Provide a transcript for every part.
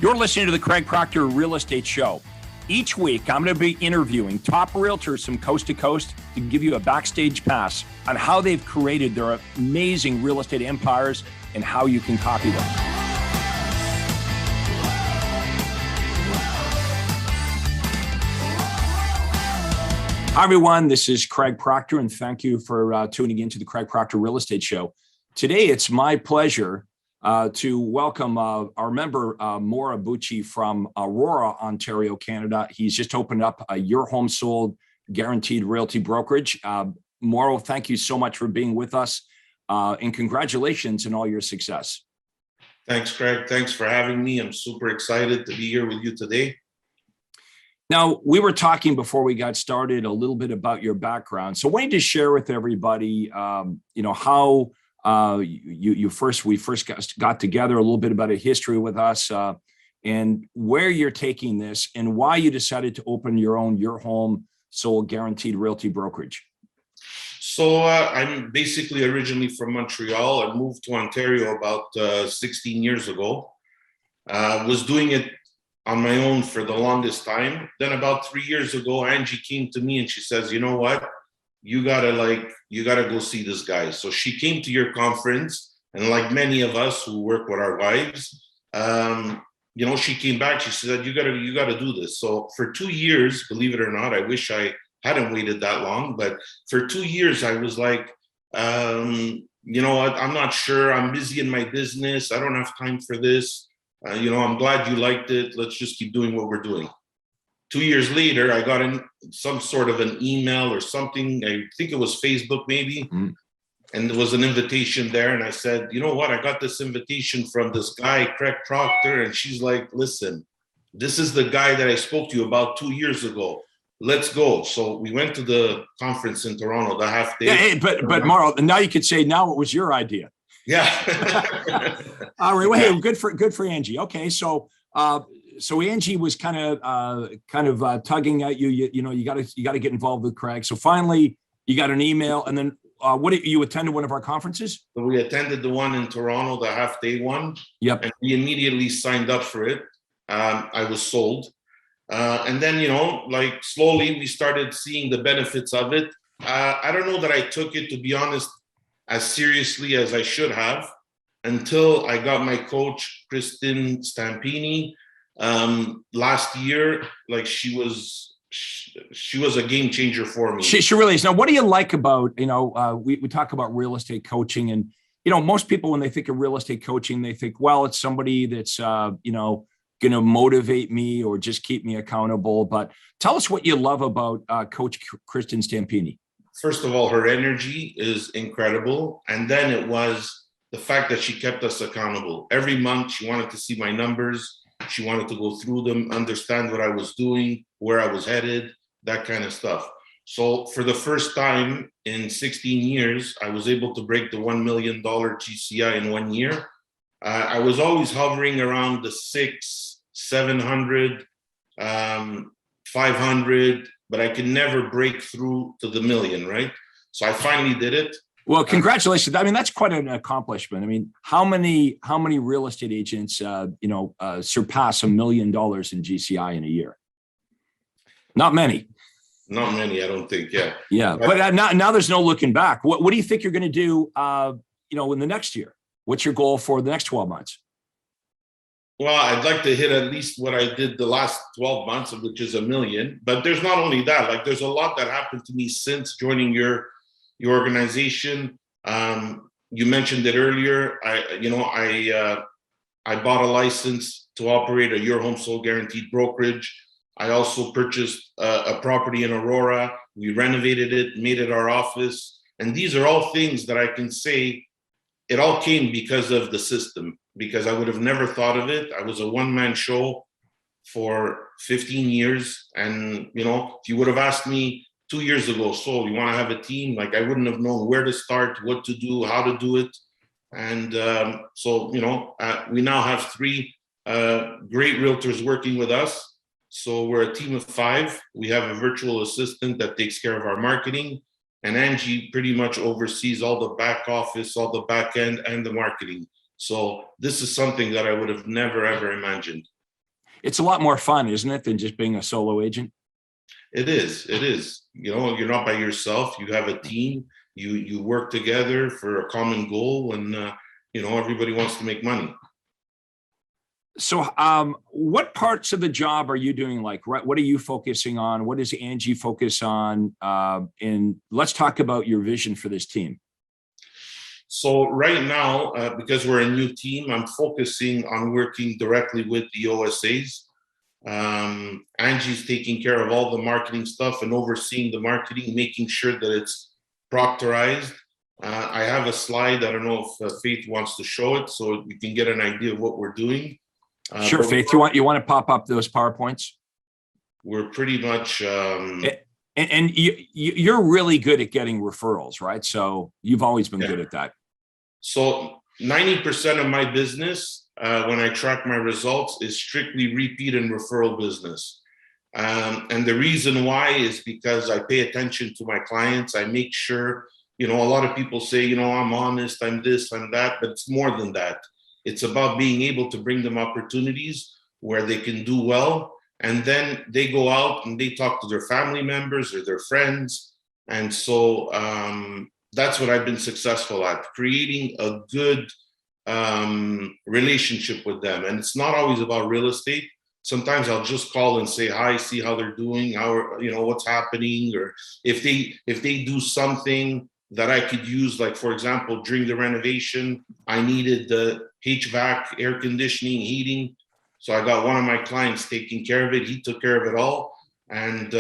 You're listening to the Craig Proctor Real Estate Show. Each week, I'm going to be interviewing top realtors from coast to coast to give you a backstage pass on how they've created their amazing real estate empires and how you can copy them. Hi, everyone. This is Craig Proctor, and thank you for tuning in to the Craig Proctor Real Estate Show. Today, it's my pleasure to welcome our member, Mauro Bucci from Aurora, Ontario, Canada. He's just opened up a Your Home Sold Guaranteed Realty Brokerage. Mauro, thank you so much for being with us, and congratulations on all your success. Thanks, Craig. Thanks for having me. I'm super excited to be here with you today. Now, we were talking before we got started a little bit about your background. So why don't you share with everybody, how we first got together, a little bit about a history with us, and where you're taking this and why you decided to open your own Your Home Sold Guaranteed Realty Brokerage. So I'm basically originally from Montreal. I moved to Ontario about 16 years ago. Was doing it on my own for the longest time. Then about 3 years ago, Angie came to me and she says, you know what? You gotta go see this guy. So she came to your conference, and like many of us who work with our wives, she came back, she said, you gotta do this. So for 2 years, believe it or not, I wish I hadn't waited that long, but for 2 years, I was like, I'm not sure, I'm busy in my business, I don't have time for this. I'm glad you liked it. Let's just keep doing what we're doing. 2 years later, I got some sort of an email or something. I think it was Facebook maybe. Mm-hmm. And there was an invitation there. And I said, you know what? I got this invitation from this guy, Craig Proctor. And she's like, listen, this is the guy that I spoke to you about 2 years ago. Let's go. So we went to the conference in Toronto, the half day. Yeah, but Mauro, now you could say now it was your idea. Yeah. All right. Well, hey, good for Angie. Okay, so Angie was kind of tugging at you. You got to get involved with Craig. So finally, you got an email, and then you attended one of our conferences? So we attended the one in Toronto, the half day one. Yep. And we immediately signed up for it. I was sold, and then slowly we started seeing the benefits of it. I don't know that I took it, to be honest, as seriously as I should have, until I got my coach, Kristen Stampini, last year. Like she was a game changer for me. She really is. Now, what do you like about, we talk about real estate coaching, and, most people, when they think of real estate coaching, they think, well, it's somebody that's, going to motivate me or just keep me accountable. But tell us what you love about Coach Kristen Stampini. First of all, her energy is incredible. And then it was the fact that she kept us accountable. Every month, she wanted to see my numbers. She wanted to go through them, understand what I was doing, where I was headed, that kind of stuff. So for the first time in 16 years, I was able to break the $1 million GCI in 1 year. I was always hovering around the 700, 500, but I could never break through to the million, right? So I finally did it. Well, congratulations. I mean, that's quite an accomplishment. I mean, how many real estate agents, surpass $1 million in GCI in a year? Not many. Not many, I don't think. Yeah. Yeah. But now there's no looking back. What do you think you're going to do, in the next year? What's your goal for the next 12 months? Well, I'd like to hit at least what I did the last 12 months, which is $1 million. But there's not only that, like there's a lot that happened to me since joining your organization. You mentioned it earlier. I bought a license to operate a Your Home Sold Guaranteed Brokerage. I also purchased a property in Aurora. We renovated it, made it our office. And these are all things that I can say it all came because of the system, because I would have never thought of it. I was a one-man show for 15 years. And, if you would have asked me 2 years ago, so you want to have a team, like I wouldn't have known where to start, what to do, how to do it. And we now have 3 great realtors working with us. So we're a team of 5. We have a virtual assistant that takes care of our marketing. And Angie pretty much oversees all the back office, all the back end, and the marketing. So this is something that I would have never, ever imagined. It's a lot more fun, isn't it, than just being a solo agent? It is. It is. You know, you're not by yourself. You have a team. You work together for a common goal, and you know, everybody wants to make money. So, what parts of the job are you doing? Like, what are you focusing on? What does Angie focus on? And let's talk about your vision for this team. So right now, because we're a new team, I'm focusing on working directly with the OSAs. Angie's taking care of all the marketing stuff and overseeing the marketing, making sure that it's proctorized. I have a slide. I don't know if Faith wants to show it, so you can get an idea of what we're doing. Sure, Faith. You want to pop up those PowerPoints? We're pretty much. And you're really good at getting referrals, right? So you've always been good at that. So 90% of my business, when I track my results, is strictly repeat and referral business. And the reason why is because I pay attention to my clients. I make sure, you know, a lot of people say, you know, I'm honest, I'm this, I'm that, but it's more than that. It's about being able to bring them opportunities where they can do well. And then they go out and they talk to their family members or their friends. And so that's what I've been successful at, creating a good relationship with them. And it's not always about real estate. Sometimes I'll just call and say hi, see how they're doing, how, you know, what's happening, or if they do something that I could use, like, for example, during the renovation, I needed the HVAC, air conditioning, heating. So I got one of my clients taking care of it. He took care of it all. And,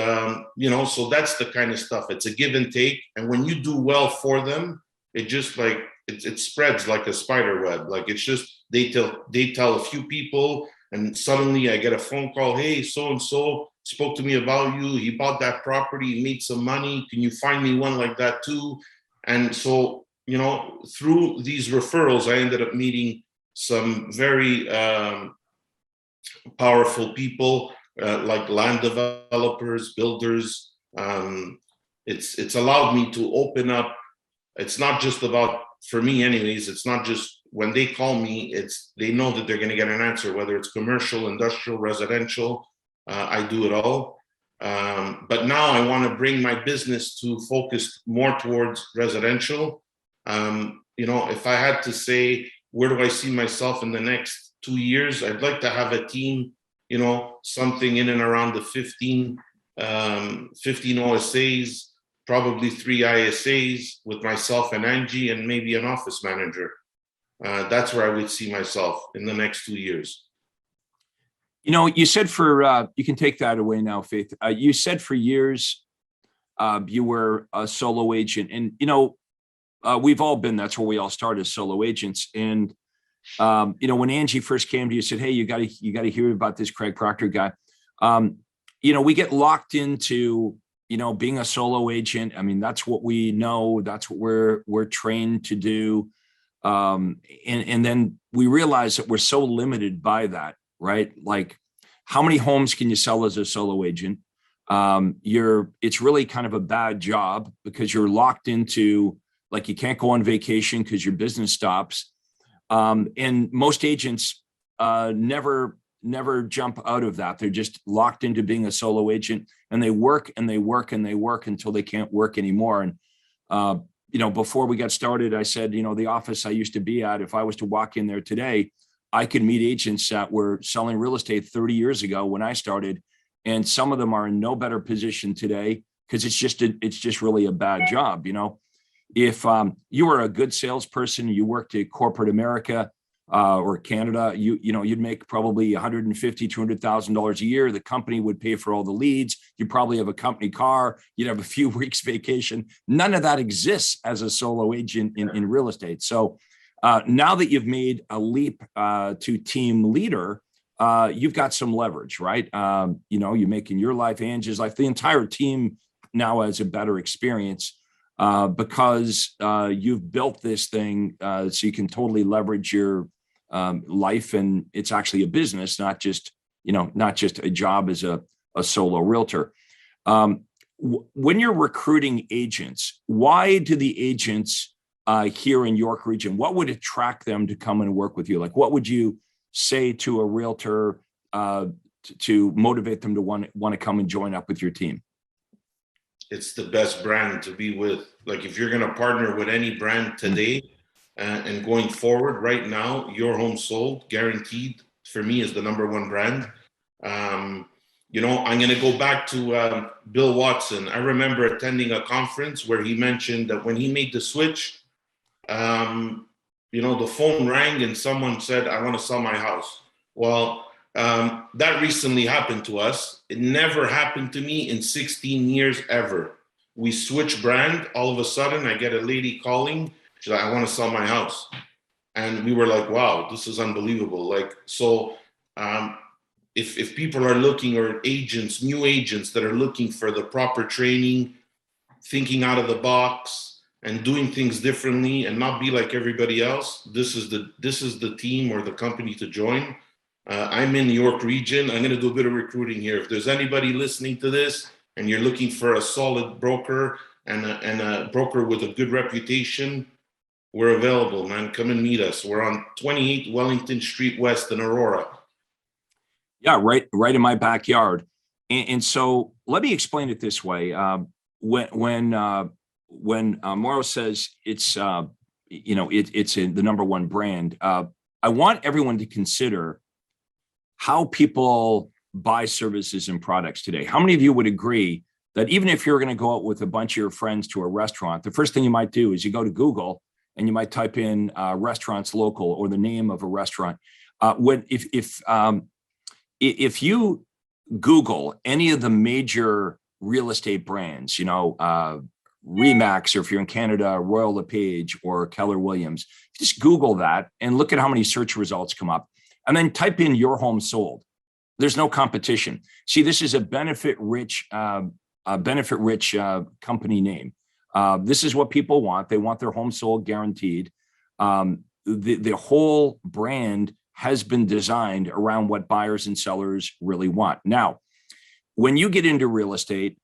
you know, so that's the kind of stuff. It's a give and take. And when you do well for them, it just like, it spreads like a spider web. Like, it's just, they tell a few people, and suddenly I get a phone call. Hey, so-and-so spoke to me about you. He bought that property, he made some money. Can you find me one like that too? And so, you know, through these referrals, I ended up meeting some very powerful people, like land developers, builders. It's allowed me to open up. It's not just about, for me anyways, it's not just when they call me, it's, they know that they're going to get an answer, whether it's commercial, industrial, residential. I do it all. But now I want to bring my business to focus more towards residential. You know, if I had to say, where do I see myself in the next 2 years? I'd like to have a team, you know, something in and around the 15 OSAs, probably 3 ISAs with myself and Angie, and maybe an office manager. That's where I would see myself in the next 2 years. You know, you said you can take that away now, Faith. You said for years you were a solo agent, and, you know, we've all been, that's where we all started as solo agents. And, you know, when Angie first came to you, said, hey, you got to hear about this Craig Proctor guy. You know, we get locked into, you know, being a solo agent. I mean, that's what we know. That's what we're trained to do. And then we realize that we're so limited by that, right? Like, how many homes can you sell as a solo agent? It's really kind of a bad job because you're locked into, like, you can't go on vacation because your business stops. And most agents never jump out of that. They're just locked into being a solo agent, and they work and they work and they work until they can't work anymore. And, you know, before we got started, I said, you know, the office I used to be at, if I was to walk in there today, I could meet agents that were selling real estate 30 years ago when I started. And some of them are in no better position today because it's just really a bad job. You know, if you were a good salesperson, you worked at corporate America or Canada, you know, you'd make probably $150,000, $200,000 a year. The company would pay for all the leads. You'd probably have a company car. You'd have a few weeks vacation. None of that exists as a solo agent in real estate. So now that you've made a leap to team leader, you've got some leverage, right? You know, you're making your life, Angie's life, the entire team now has a better experience because you've built this thing so you can totally leverage your life, and it's actually a business, not just a job as a solo realtor. When you're recruiting agents, why do the agents here in York region, what would attract them to come and work with you? Like, what would you say to a realtor to motivate them to want to come and join up with your team? It's the best brand to be with. Like, if you're going to partner with any brand today and going forward right now, Your Home Sold, guaranteed, for me, is the number one brand. I'm going to go back to Bill Watson. I remember attending a conference where he mentioned that when he made the switch, the phone rang and someone said, "I want to sell my house." Well, that recently happened to us. It never happened to me in 16 years ever. We switch brand. All of a sudden, I get a lady calling. She's like, "I want to sell my house." And we were like, wow, this is unbelievable. If people are looking, or agents, new agents that are looking for the proper training, thinking out of the box and doing things differently and not be like everybody else, this is the team or the company to join. I'm in the York region. I'm going to do a bit of recruiting here. If there's anybody listening to this and you're looking for a solid broker and a broker with a good reputation, we're available, man. Come and meet us. We're on 28 Wellington Street West in Aurora. Yeah, right in my backyard. And so let me explain it this way. When Mauro says it's the number one brand, I want everyone to consider how people buy services and products today. How many of you would agree that even if you're going to go out with a bunch of your friends to a restaurant, the first thing you might do is you go to Google and you might type in restaurants local or the name of a restaurant. If you Google any of the major real estate brands, Remax, or if you're in Canada, Royal LePage or Keller Williams, just Google that and look at how many search results come up, and then type in Your Home Sold. There's no competition. See, this is a benefit-rich company name. This is what people want. They want their home sold guaranteed. The whole brand has been designed around what buyers and sellers really want. Now, when you get into real estate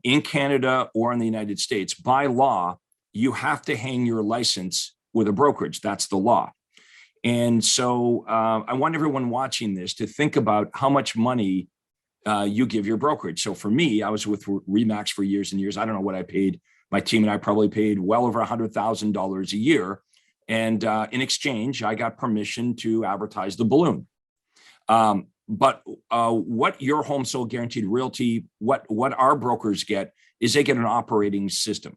in Canada or in the United States, by law, you have to hang your license with a brokerage. That's the law. And so I want everyone watching this to think about how much money you give your brokerage. So for me, I was with Remax for years and years. I don't know what I paid. My team and I probably paid well over $100,000 a year. And in exchange, I got permission to advertise the balloon. But what Your Home Sold Guaranteed Realty, what our brokers get is they get an operating system.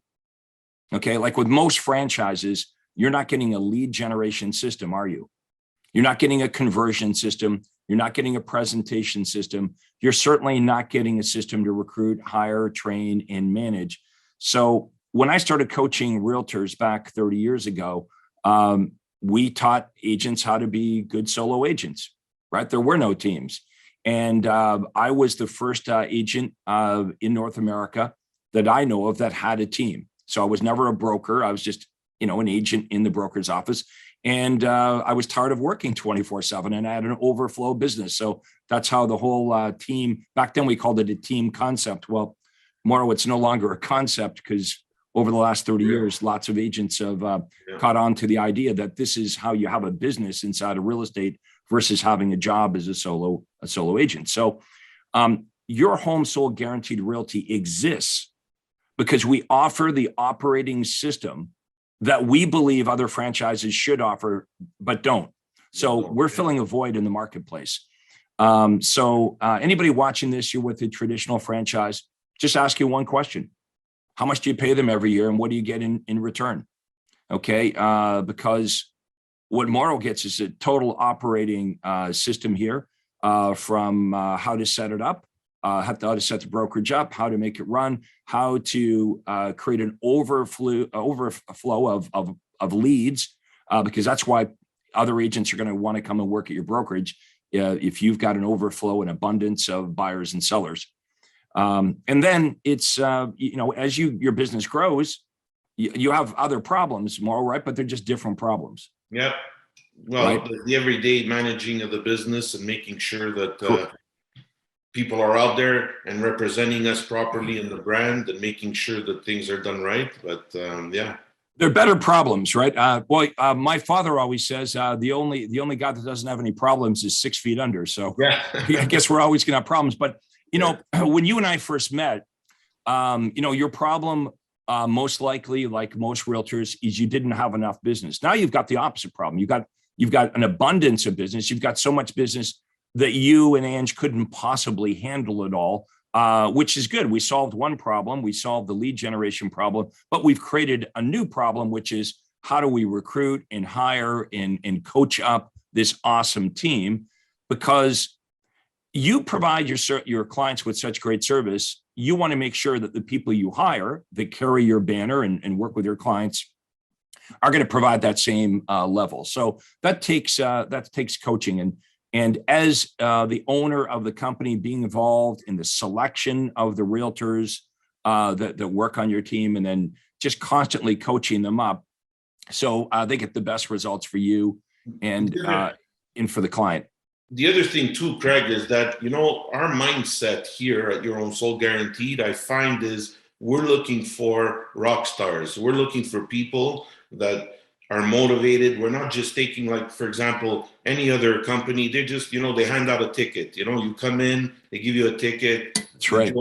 Okay, like with most franchises, you're not getting a lead generation system, are you? You're not getting a conversion system. You're not getting a presentation system. You're certainly not getting a system to recruit, hire, train, and manage. So when I started coaching realtors back 30 years ago, we taught agents how to be good solo agents, right? There were no teams. And I was the first agent in North America that I know of that had a team. So I was never a broker. I was just, an agent in the broker's office. And I was tired of working 24/7 and I had an overflow business. So that's how the whole team, back then we called it a team concept. Well, Mauro, it's no longer a concept because over the last 30 years, lots of agents have caught on to the idea that this is how you have a business inside of real estate versus having a job as a solo agent. So Your Home Sold Guaranteed Realty exists because we offer the operating system that we believe other franchises should offer, but don't. So we're filling a void in the marketplace. Anybody watching this, you're with a traditional franchise, just ask you one question. How much do you pay them every year and what do you get in return? Okay, because what Mauro gets is a total operating system here from how to set it up, how to set the brokerage up, how to make it run, how to create an overflow of leads, because that's why other agents are going to want to come and work at your brokerage if you've got an overflow and abundance of buyers and sellers. And then it's, as your business grows, you have other problems, Mauro, right? But they're just different problems. Yeah. Well, right? the everyday managing of the business and making sure that people are out there and representing us properly in the brand and making sure that things are done right. But yeah. They're better problems, right? My father always says the only guy that doesn't have any problems is 6 feet under. So Yeah. I guess we're always going to have problems. But when you and I first met, your problem most likely, like most realtors, is you didn't have enough business. Now you've got the opposite problem. You've got an abundance of business. You've got so much business that you and Ange couldn't possibly handle it all. Which is good. We solved one problem. We solved the lead generation problem, but we've created a new problem, which is how do we recruit and hire and coach up this awesome team? Because you provide your clients with such great service, you want to make sure that the people you hire that carry your banner and work with your clients are going to provide that same level. So that takes coaching. And as the owner of the company, being involved in the selection of the realtors that work on your team, and then just constantly coaching them up, so they get the best results for you and for the client. The other thing too, Craig, is that, our mindset here at Your Home Sold Guaranteed, I find, is we're looking for rock stars. We're looking for people that are motivated. We're not just taking, like, for example, any other company. They just, they hand out a ticket. You come in, they give you a ticket. That's right.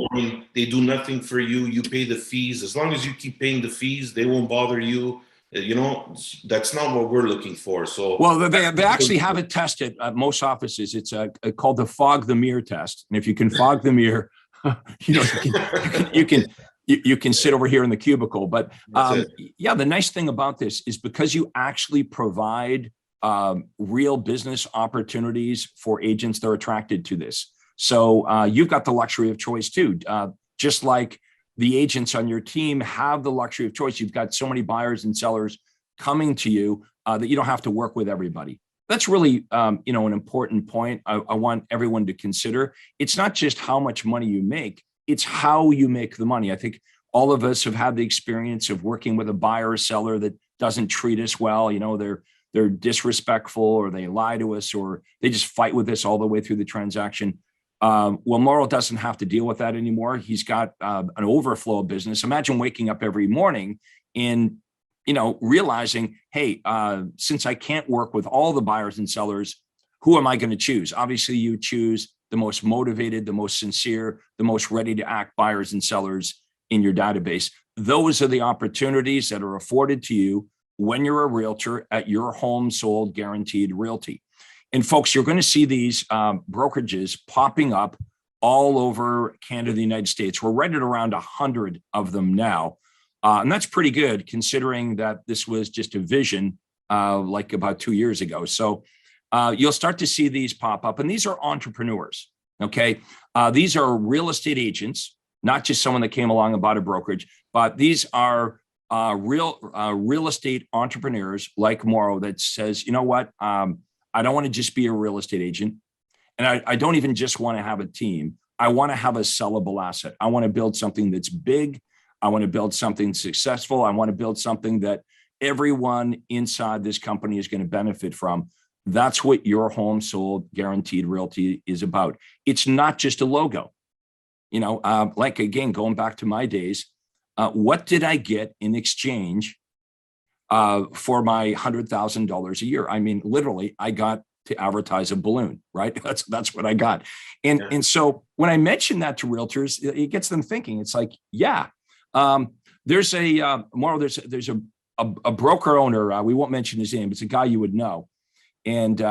They do nothing for you. You pay the fees. As long as you keep paying the fees, they won't bother you. That's not what we're looking for. So, well, they actually have it tested at most offices. It's called the fog the mirror test. And if you can fog the mirror, you can sit over here in the cubicle. But the nice thing about this is because you actually provide real business opportunities for agents, they're attracted to this. So you've got the luxury of choice too. Just like the agents on your team have the luxury of choice. You've got so many buyers and sellers coming to you that you don't have to work with everybody. That's really, an important point I want everyone to consider. It's not just how much money you make, it's how you make the money. I think all of us have had the experience of working with a buyer or seller that doesn't treat us well. They're disrespectful, or they lie to us, or they just fight with us all the way through the transaction. Well, Mauro doesn't have to deal with that anymore. He's got an overflow of business. Imagine waking up every morning and, realizing, hey, since I can't work with all the buyers and sellers, who am I going to choose? Obviously, you choose the most motivated, the most sincere, the most ready to act buyers and sellers in your database. Those are the opportunities that are afforded to you when you're a realtor at Your Home Sold Guaranteed Realty. And folks, you're going to see these brokerages popping up all over Canada, the United States. We're right at around 100 of them now. And that's pretty good considering that this was just a vision like about 2 years ago. So you'll start to see these pop up. And these are entrepreneurs, okay? These are real estate agents, not just someone that came along and bought a brokerage, but these are real estate entrepreneurs like Mauro that says, you know what? I don't want to just be a real estate agent. And I don't even just want to have a team. I want to have a sellable asset. I want to build something that's big. I want to build something successful. I want to build something that everyone inside this company is going to benefit from. That's what Your Home Sold Guaranteed Realty is about. It's not just a logo. Like, again, going back to my days, what did I get in exchange for my $100,000 a year? I mean, literally, I got to advertise a balloon, right? That's what I got. And so when I mention that to realtors, it gets them thinking. It's like, there's Mauro, there's a broker owner. We won't mention his name. It's a guy you would know. And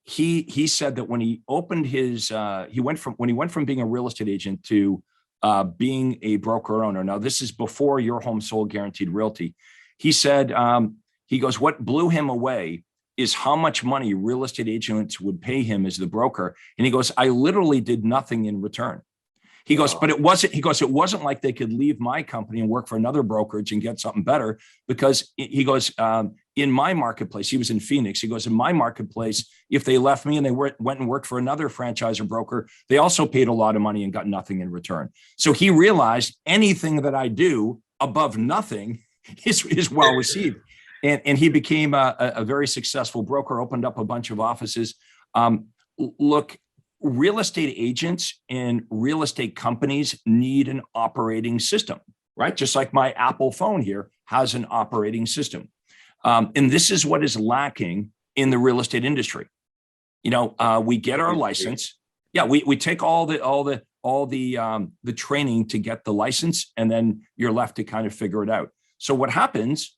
he said that when he opened his, when he went from being a real estate agent to being a broker owner. Now, this is before Your Home Sold Guaranteed Realty. He said, he goes, what blew him away is how much money real estate agents would pay him as the broker. And he goes, I literally did nothing in return. He goes, but it wasn't like they could leave my company and work for another brokerage and get something better, because he goes, in my marketplace, he was in Phoenix. He goes, in my marketplace, if they left me and they went and worked for another franchisor broker, they also paid a lot of money and got nothing in return. So he realized anything that I do above nothing is well received. And he became a very successful broker, opened up a bunch of offices. Look, real estate agents and real estate companies need an operating system, right? Just like my Apple phone here has an operating system. And this is what is lacking in the real estate industry. We get our license. Yeah, we take all the training to get the license, and then you're left to kind of figure it out. So what happens,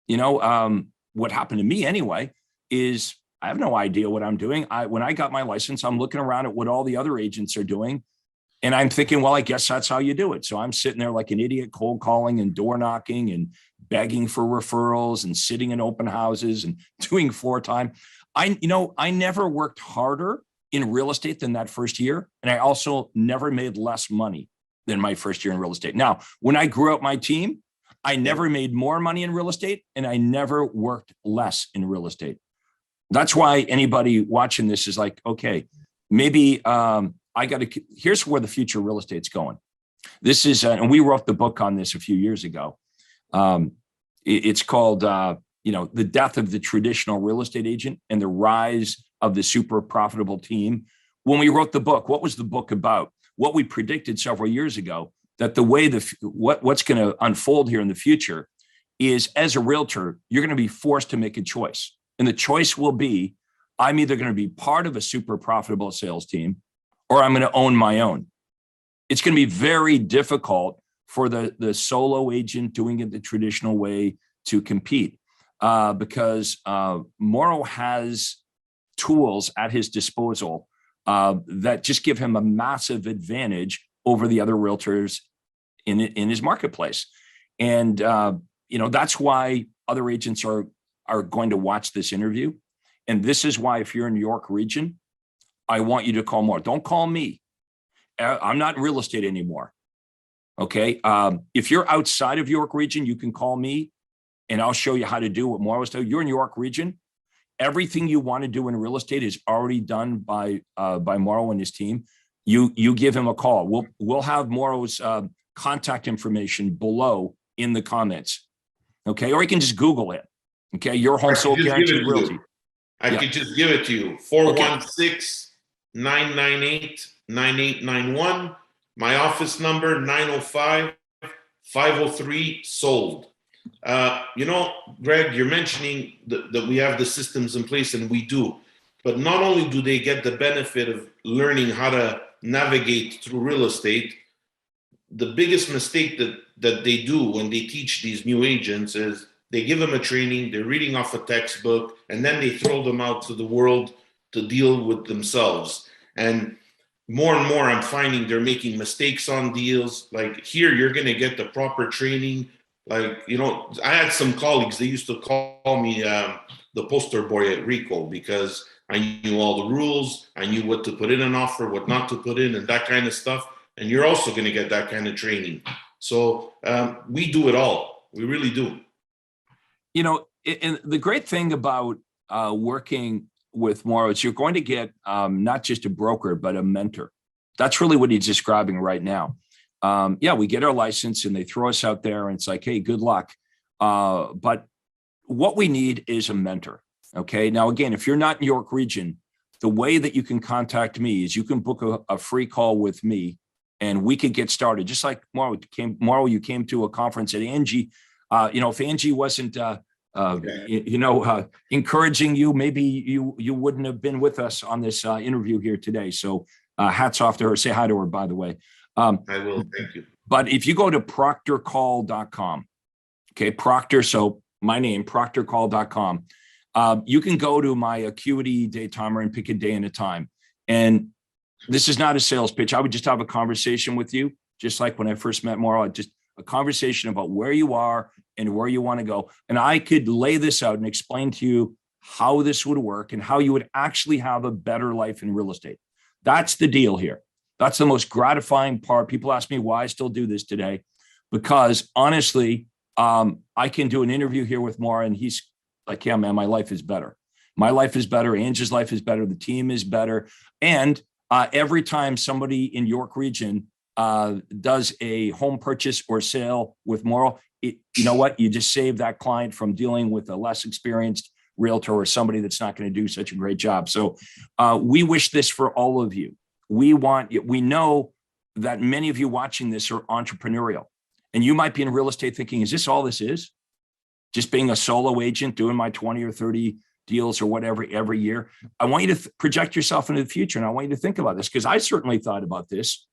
what happened to me anyway, is I have no idea what I'm doing. When I got my license, I'm looking around at what all the other agents are doing. And I'm thinking, well, I guess that's how you do it. So I'm sitting there like an idiot, cold calling and door knocking and begging for referrals and sitting in open houses and doing floor time. I never worked harder in real estate than that first year. And I also never made less money than my first year in real estate. Now, when I grew up my team, I never made more money in real estate, and I never worked less in real estate. That's why anybody watching this is like, okay, maybe here's where the future of real estate's going. This is, and we wrote the book on this a few years ago. It's called, The Death of the Traditional Real Estate Agent and the Rise of the Super Profitable Team. When we wrote the book, what was the book about? What we predicted several years ago, that the way what's going to unfold here in the future is, as a realtor, you're going to be forced to make a choice. And the choice will be, I'm either going to be part of a super profitable sales team, or I'm going to own my own. It's going to be very difficult for the solo agent doing it the traditional way to compete, because Mauro has tools at his disposal that just give him a massive advantage over the other realtors in his marketplace. And that's why other agents are going to watch this interview. And this is why, if you're in New York region, I want you to call Mauro. Don't call me. I'm not in real estate anymore. Okay. If you're outside of York region, you can call me and I'll show you how to do what Mauro's doing. You're in York region. Everything you want to do in real estate is already done by Mauro and his team. You give him a call. We'll have Mauro's contact information below in the comments. Okay. Or you can just Google it. Okay. Your home sold guaranteed realty. I could just give it to you. 416-998-9891. My office number, 905-503-SOLD. Greg, you're mentioning that we have the systems in place, and we do. But not only do they get the benefit of learning how to navigate through real estate, the biggest mistake that they do when they teach these new agents is they give them a training, they're reading off a textbook, and then they throw them out to the world to deal with themselves. And more I'm finding they're making mistakes on deals. Like, here, you're going to get the proper training. Like, I had some colleagues, they used to call me the poster boy at Rico, because I knew all the rules. I knew what to put in an offer, what not to put in, and that kind of stuff. And you're also going to get that kind of training. So we do it all. We really do. And the great thing about working with Mauro is you're going to get not just a broker, but a mentor. That's really what he's describing right now. We get our license and they throw us out there and it's like, hey, good luck. But what we need is a mentor. Okay. Now, again, if you're not in York region, the way that you can contact me is you can book a free call with me and we could get started. Just like Mauro, you came to a conference at Angie. If Angie wasn't, encouraging you, maybe you wouldn't have been with us on this interview here today. So hats off to her. Say hi to her, by the way. I will. Thank you. But if you go to proctorcall.com, okay, Proctor, so my name, proctorcall.com, you can go to my Acuity day timer and pick a day and a time. And this is not a sales pitch. I would just have a conversation with you, just like when I first met Mauro, just a conversation about where you are and where you want to go. And I could lay this out and explain to you how this would work and how you would actually have a better life in real estate. That's the deal here. That's the most gratifying part. People ask me why I still do this today, because honestly, I can do an interview here with Mauro and he's like, yeah, man, my life is better. My life is better. Angie's life is better. The team is better. And every time somebody in York region does a home purchase or sale with Mauro, you know what? You just save that client from dealing with a less experienced realtor or somebody that's not going to do such a great job. So we wish this for all of you. We know that many of you watching this are entrepreneurial, and you might be in real estate thinking, is this all this is? just being a solo agent, doing my 20 or 30 deals or whatever every year. I want you to project yourself into the future. And I want you to think about this, because I certainly thought about this.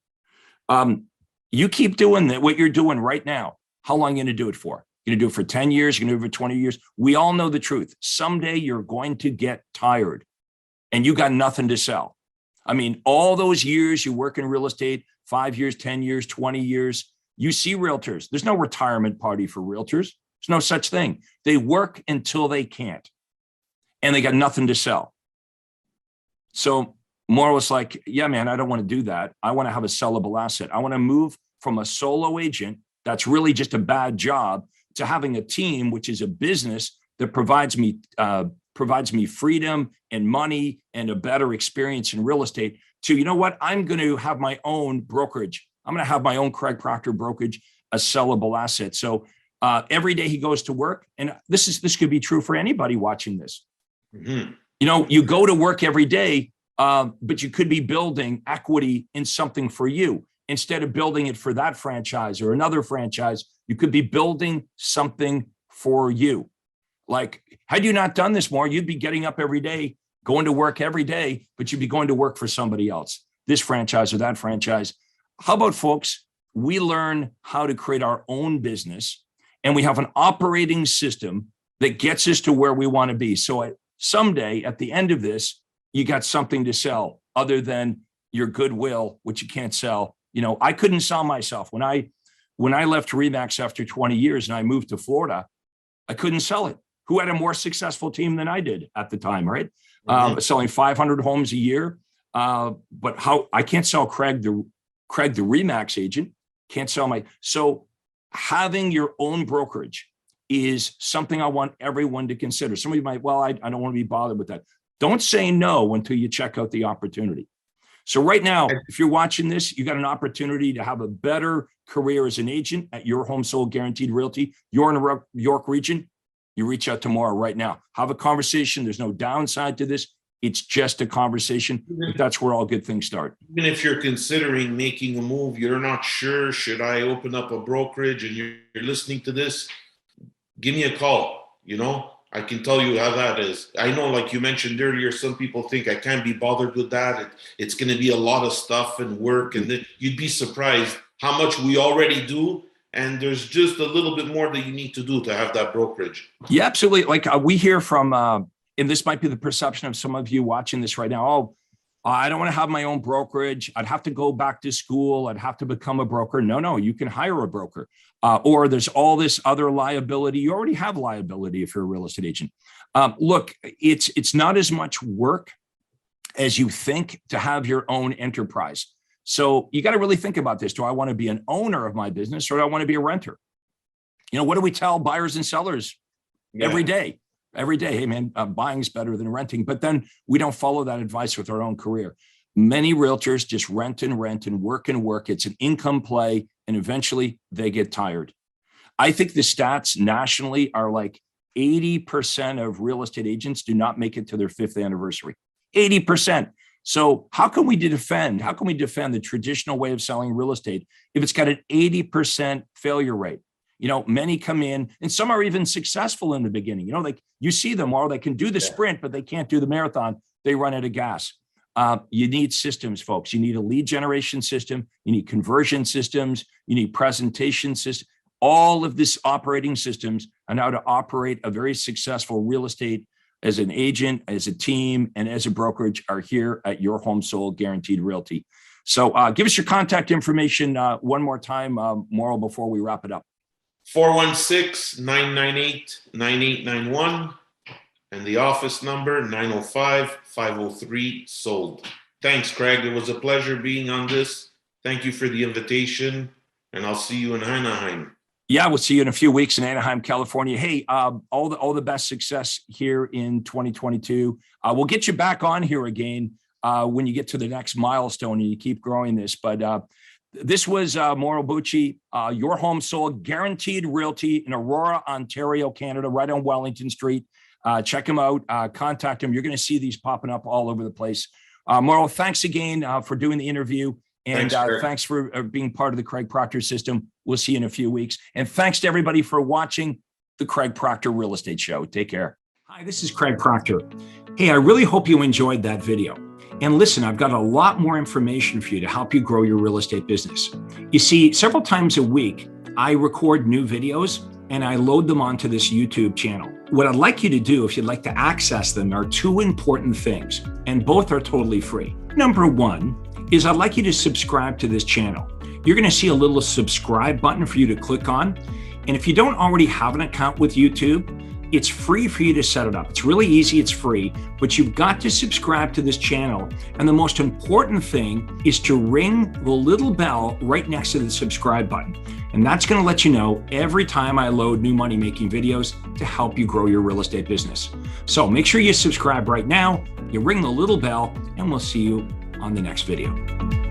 You keep doing that, what you're doing right now. How long are you going to do it for? You're going to do it for 10 years. You're going to do it for 20 years. We all know the truth. Someday you're going to get tired and you got nothing to sell. I mean, all those years you work in real estate, 5 years, 10 years, 20 years, you see realtors. There's no retirement party for realtors. There's no such thing. They work until they can't, and they got nothing to sell. So Mauro was like, yeah, man, I don't want to do that. I want to have a sellable asset. I want to move from a solo agent that's really just a bad job to having a team, which is a business that provides me freedom and money and a better experience in real estate. To, you know what, I'm going to have my own brokerage. I'm going to have my own Craig Proctor brokerage, a sellable asset. So every day he goes to work, and this could be true for anybody watching this. Mm-hmm. You know, you go to work every day, but you could be building equity in something for you. Instead of building it for that franchise or another franchise, you could be building something for you. Like, had you not done this more, you'd be getting up every day, going to work every day, but you'd be going to work for somebody else, this franchise or that franchise. How about, folks, we learn how to create our own business, and we have an operating system that gets us to where we want to be. So someday at the end of this, you got something to sell other than your goodwill, which you can't sell. You know, I couldn't sell myself. When I left Remax after 20 years and I moved to Florida, I couldn't sell it. Who had a more successful team than I did at the time, right? Mm-hmm. Selling 500 homes a year. But how I can't sell Craig the Remax agent, can't sell so having your own brokerage is something I want everyone to consider. Somebody might, well, I don't want to be bothered with that. Don't say no until you check out the opportunity. So right now, if you're watching this, you got an opportunity to have a better career as an agent at Your Home Sold Guaranteed Realty. You're in the York region, you reach out to Mauro right now. Have a conversation. There's no downside to this. It's just a conversation. But that's where all good things start. Even if you're considering making a move, you're not sure, should I open up a brokerage, and you're listening to this, give me a call. You know, I can tell you how that is. I know, like you mentioned earlier, some people think I can't be bothered with that. It's going to be a lot of stuff and work, and then you'd be surprised how much we already do. And there's just a little bit more that you need to do to have that brokerage. Yeah, absolutely. Like we hear from, and this might be the perception of some of you watching this right now. Oh, I don't want to have my own brokerage. I'd have to go back to school. I'd have to become a broker. No, you can hire a broker. Or there's all this other liability. You already have liability if you're a real estate agent. Look, it's not as much work as you think to have your own enterprise. So you got to really think about this. Do I want to be an owner of my business, or do I want to be a renter? You know, what do we tell buyers and sellers every day? Every day, hey man, buying's better than renting. But then we don't follow that advice with our own career. Many realtors just rent and work and work. It's an income play, and eventually they get tired. I think the stats nationally are like 80% of real estate agents do not make it to their 5th anniversary. 80%. So how can we defend the traditional way of selling real estate if it's got an 80% failure rate? You know, many come in, and some are even successful in the beginning. You know, like you see them, or they can do the sprint, but they can't do the marathon. They run out of gas. You need systems, folks. You need a lead generation system. You need conversion systems. You need presentation systems. All of this operating systems on how to operate a very successful real estate as an agent, as a team, and as a brokerage are here at Your Home Sold Guaranteed Realty. So give us your contact information one more time, Mauro, before we wrap it up. 416-998-9891, and the office number 905-503-SOLD. Thanks, Craig. It was a pleasure being on this. Thank you for the invitation, and I'll see you in Anaheim. Yeah, we'll see you in a few weeks in Anaheim, California. Hey, all the best success here in 2022. We'll get you back on here again when you get to the next milestone and you keep growing this. But this was Mauro Bucci, Your Home Sold Guaranteed Realty in Aurora, Ontario, Canada, right on Wellington Street. Check him out. Contact him. You're going to see these popping up all over the place. Mauro, thanks again for doing the interview. And thanks for being part of the Craig Proctor system. We'll see you in a few weeks. And thanks to everybody for watching. the Craig Proctor Real Estate Show. Take care. Hi, this is Craig Proctor. Hey, I really hope you enjoyed that video. And listen, I've got a lot more information for you to help you grow your real estate business. You see, several times a week, I record new videos and I load them onto this YouTube channel. What I'd like you to do, if you'd like to access them, are two important things, and both are totally free. Number one is I'd like you to subscribe to this channel. You're going to see a little subscribe button for you to click on. And if you don't already have an account with YouTube, it's free for you to set it up. It's really easy, it's free, but you've got to subscribe to this channel. And the most important thing is to ring the little bell right next to the subscribe button. And that's going to let you know every time I load new money-making videos to help you grow your real estate business. So make sure you subscribe right now, you ring the little bell, and we'll see you on the next video.